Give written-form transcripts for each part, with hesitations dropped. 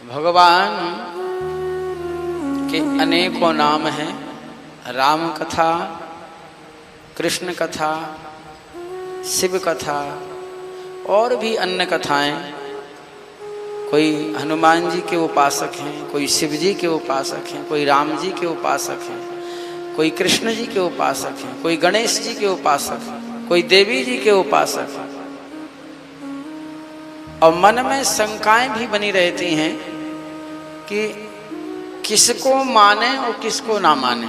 भगवान के अनेकों नाम हैं। राम कथा, कृष्ण कथा, शिव कथा और भी अन्य कथाएं। कोई हनुमान जी के उपासक हैं, कोई शिव जी के उपासक हैं, कोई राम जी के उपासक हैं, कोई कृष्ण जी के उपासक हैं, कोई गणेश जी के उपासक हैं, कोई देवी जी के उपासक हैं। और मन में शंकाएं भी बनी रहती हैं कि किसको माने और किसको ना माने।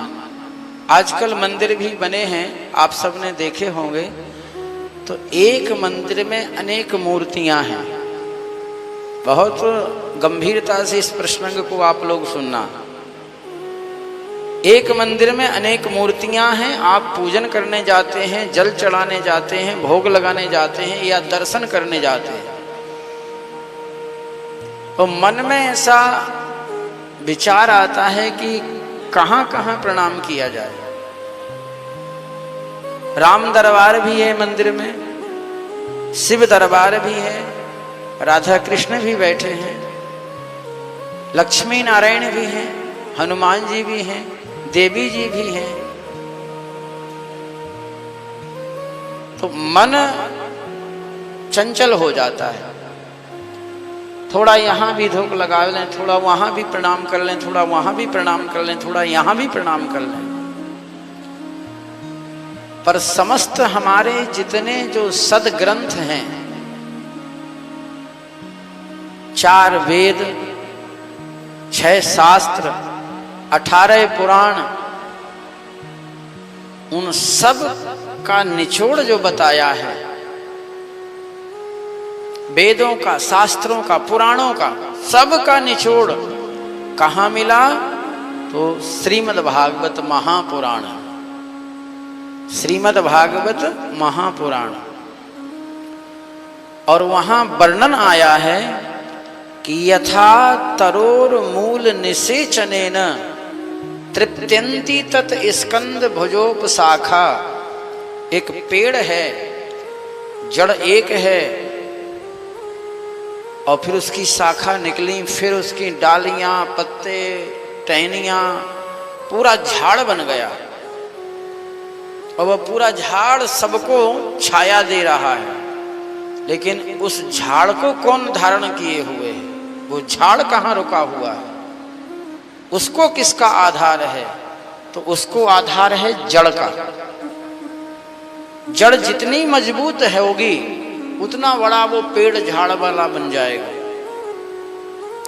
आजकल मंदिर भी बने हैं, आप सबने देखे होंगे। तो एक मंदिर में अनेक मूर्तियां हैं। बहुत गंभीरता से इस प्रसंग को आप लोग सुनना। एक मंदिर में अनेक मूर्तियां हैं। आप पूजन करने जाते हैं, जल चढ़ाने जाते हैं, भोग लगाने जाते हैं या दर्शन करने जाते हैं, तो मन में ऐसा विचार आता है कि कहां कहां प्रणाम किया जाए। राम दरबार भी है मंदिर में, शिव दरबार भी है, राधा कृष्ण भी बैठे हैं, लक्ष्मी नारायण भी हैं, हनुमान जी भी हैं, देवी जी भी हैं। तो मन चंचल हो जाता है। थोड़ा यहाँ भी धूप लगा लें, थोड़ा वहां भी प्रणाम कर लें, थोड़ा वहां भी प्रणाम कर लें, थोड़ा यहां भी प्रणाम कर लें। पर समस्त हमारे जितने जो सदग्रंथ हैं, 4 वेद, 6 शास्त्र, 18 पुराण, उन सब का निचोड़ जो बताया है, वेदों का, शास्त्रों का, पुराणों का, सब का निचोड़ कहाँ मिला? तो श्रीमद् भागवत महापुराण। श्रीमद् भागवत महापुराण। और वहां वर्णन आया है कि यथा तरोर मूल निषेचनेन तृप्त्यन्ति तत् स्कंद भुजोपशाखा। एक पेड़ है, जड़ एक है, और फिर उसकी शाखा निकली, फिर उसकी डालियां, पत्ते, टहनियां, पूरा झाड़ बन गया। और वह पूरा झाड़ सबको छाया दे रहा है। लेकिन उस झाड़ को कौन धारण किए हुए है? वो झाड़ कहाँ रुका हुआ है? उसको किसका आधार है? तो उसको आधार है जड़ का। जड़ जितनी मजबूत है होगी, उतना बड़ा वो पेड़ झाड़ वाला बन जाएगा।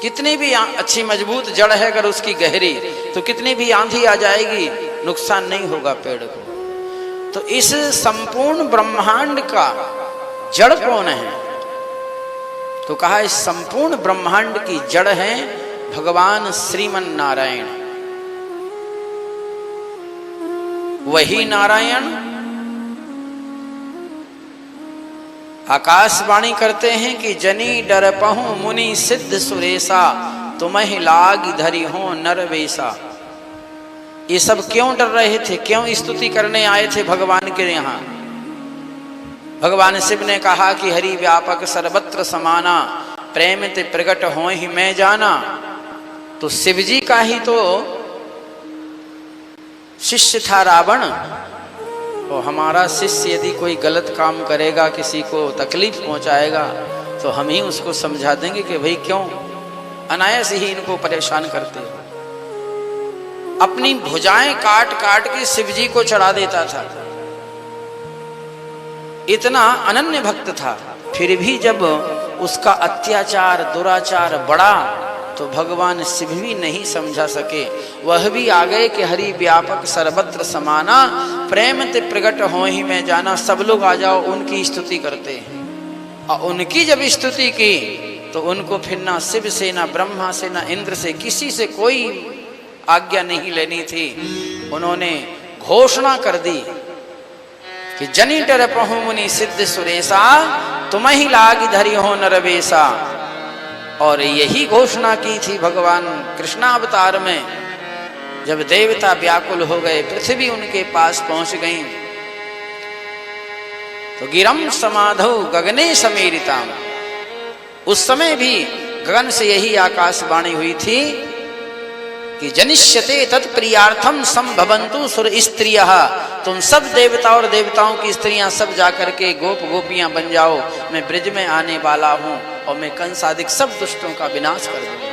कितनी भी अच्छी मजबूत जड़ है, अगर उसकी गहरी, तो कितनी भी आंधी आ जाएगी, नुकसान नहीं होगा पेड़ को। तो इस संपूर्ण ब्रह्मांड का जड़ कौन है? तो कहा इस संपूर्ण ब्रह्मांड की जड़ है भगवान श्रीमन नारायण। वही नारायण आकाशवाणी करते हैं कि जनी डरपहु मुनि सिद्ध सुरेशा, तुम्हें लाग धरी हो नरवेशा। ये सब क्यों डर रहे थे? क्यों स्तुति करने आए थे भगवान के यहाँ? भगवान शिव ने कहा कि हरि व्यापक सर्वत्र समाना, प्रेम ते प्रकट हो ही मैं जाना। तो शिव जी का ही तो शिष्य था रावण। तो हमारा शिष्य यदि कोई गलत काम करेगा, किसी को तकलीफ पहुंचाएगा, तो हम ही उसको समझा देंगे कि भाई क्यों अनायास ही इनको परेशान करते हो। अपनी भुजाएं काट काट के शिव जी को चढ़ा देता था। इतना अनन्य भक्त था। फिर भी जब उसका अत्याचार, दुराचार बढ़ा, तो भगवान शिव भी नहीं समझा सके। वह भी आ गए कि हरि व्यापक सर्वत्र समाना, प्रेम ते प्रकट हो ही मैं जाना। सब लोग आ जाओ, उनकी स्तुति करते हैं। और उनकी जब स्तुति की, तो उनको फिर ना शिव से, ना ब्रह्मा से, ना इंद्र से, किसी से कोई आज्ञा नहीं लेनी थी। उन्होंने घोषणा कर दी कि जनी डरपहु मुनि सिद्ध सुरेशा, तुम्हें लाग धरी हो नरवेशा। और यही घोषणा की थी भगवान कृष्णावतार में। जब देवता व्याकुल हो गए, पृथ्वी उनके पास पहुंच गई, तो गिरम समाधौ गगने समेरिताम। उस समय भी गगन से यही आकाशवाणी हुई थी कि जनिष्यते तत्प्रियार्थम संभवन्तु सुर स्त्रियः, तुम सब देवता और देवताओं की स्त्रियां सब जाकर के गोप गोपियां बन जाओ, मैं ब्रज में आने वाला हूं और मैं कंस आदि सब दुष्टों का विनाश कर दूंगा।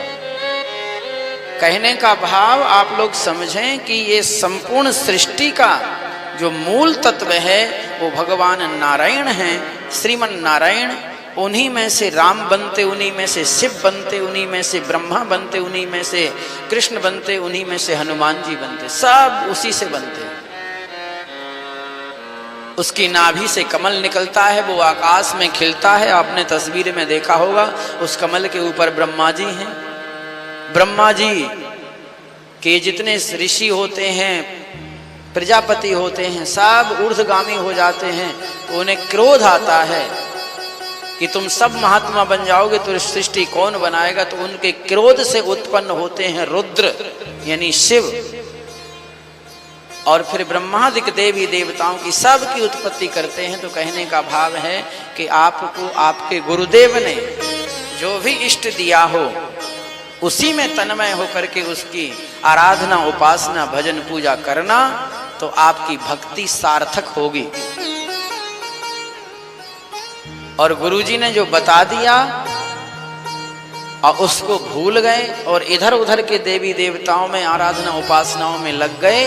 कहने का भाव आप लोग समझें कि ये संपूर्ण सृष्टि का जो मूल तत्व है वो भगवान नारायण हैं, श्रीमन नारायण। उन्हीं में से राम बनते, उन्हीं में से शिव बनते, उन्हीं में से ब्रह्मा बनते, उन्हीं में से कृष्ण बनते, उन्हीं में से हनुमान जी बनते, सब उसी से बनते। उसकी नाभि से कमल निकलता है, वो आकाश में खिलता है। आपने तस्वीर में देखा होगा, उस कमल के ऊपर ब्रह्मा जी हैं। ब्रह्मा जी के जितने ऋषि होते हैं, प्रजापति होते हैं, सब ऊर्ध्वगामी हो जाते हैं। तो उन्हें क्रोध आता है कि तुम सब महात्मा बन जाओगे तो सृष्टि कौन बनाएगा। तो उनके क्रोध से उत्पन्न होते हैं रुद्र यानी शिव, और फिर ब्रह्मादिक देवी देवताओं की सब की उत्पत्ति करते हैं। तो कहने का भाव है कि आपको आपके गुरुदेव ने जो भी इष्ट दिया हो उसी में तन्मय होकर के उसकी आराधना, उपासना, भजन, पूजा करना, तो आपकी भक्ति सार्थक होगी। और गुरुजी ने जो बता दिया और उसको भूल गए और इधर उधर के देवी देवताओं में, आराधना उपासनाओं में लग गए,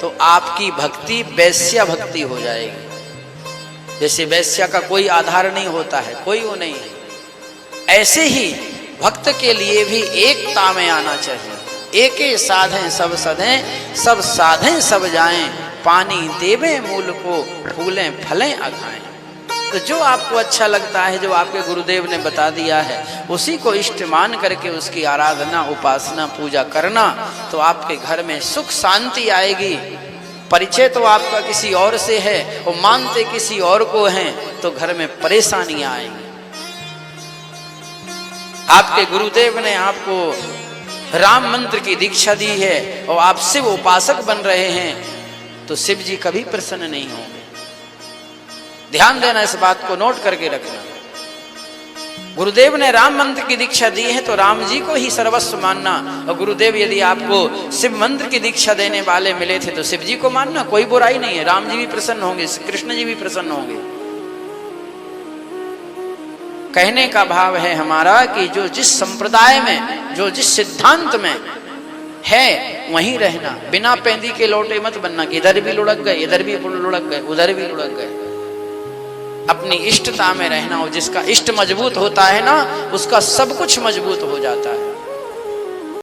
तो आपकी भक्ति वैश्या भक्ति हो जाएगी। जैसे वैश्या का कोई आधार नहीं होता है, कोई वो नहीं है, ऐसे ही भक्त के लिए भी एकता में आना चाहिए। एके साधें सब सधें, सब साधें सब जाएं, पानी देवे मूल को, फूलें फलें अघाएं। तो जो आपको अच्छा लगता है, जो आपके गुरुदेव ने बता दिया है, उसी को इष्ट मान करके उसकी आराधना, उपासना, पूजा करना, तो आपके घर में सुख शांति आएगी। परिचय तो आपका किसी और से है और मानते किसी और को हैं, तो घर में परेशानियां आएंगी। आपके गुरुदेव ने आपको राम मंत्र की दीक्षा दी है और आप शिव उपासक बन रहे हैं, तो शिव जी कभी प्रसन्न नहीं होंगे। ध्यान देना, इस बात को नोट करके रखना। गुरुदेव ने राम मंत्र की दीक्षा दी है तो राम जी को ही सर्वस्व मानना, और गुरुदेव यदि आपको शिव मंत्र की दीक्षा देने वाले मिले थे तो शिव जी को मानना, कोई बुराई नहीं है। राम जी भी प्रसन्न होंगे, कृष्ण जी भी प्रसन्न होंगे। कहने का भाव है हमारा कि जो जिस संप्रदाय में, जो जिस सिद्धांत में है वहीं रहना। बिना पेंदी के लौटे मत बनना कि इधर भी लुढ़क गए, इधर भी लुढ़क गए, उधर भी लुढ़क गए। अपनी इष्टता में रहना, और जिसका इष्ट मजबूत होता है ना, उसका सब कुछ मजबूत हो जाता है।